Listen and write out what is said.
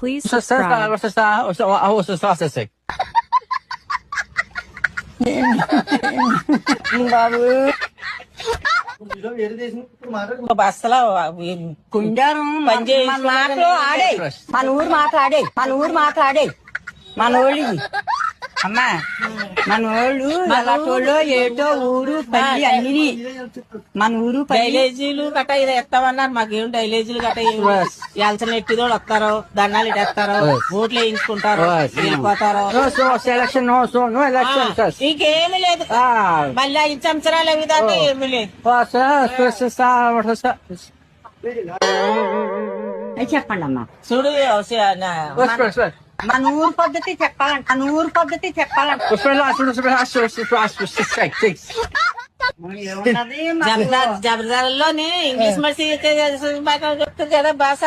Please Wasta subscribe. wasta బాబు బస్సలో కుండారం మన మాటలు ఆడే మన ఊరు మాట్లాడే మన ఊళ్ళి అమ్మా మన వాళ్ళు అలాంటోళ్ళు ఏటో ఊరు పల్లి అన్ని మన ఊరు డైలేజీలు గట్ట ఇది ఎత్తామన్నారు. మాకేం డైలేజీలు గట్ట ఎలసిన ఎట్టిదో వస్తారు, దండాలు ఇటేస్తారు, ఓట్లు వేయించుకుంటారు, వెళ్ళిపోతారు. ఎలక్షన్ నో ఎలక్షన్ ఇంకేమీ లేదు. మళ్ళీ 5 సంవత్సరాలు అవి దాకా ఏమీ లేదు. చెప్పండి అమ్మా చూడు మన ఊరు పద్ధతి చెప్పాలంట మన ఊరు పద్ధతి చెప్పాలంట జబర్దార్లోని ఇంగ్లీష్ మనిషి చెప్తుంది కదా భాష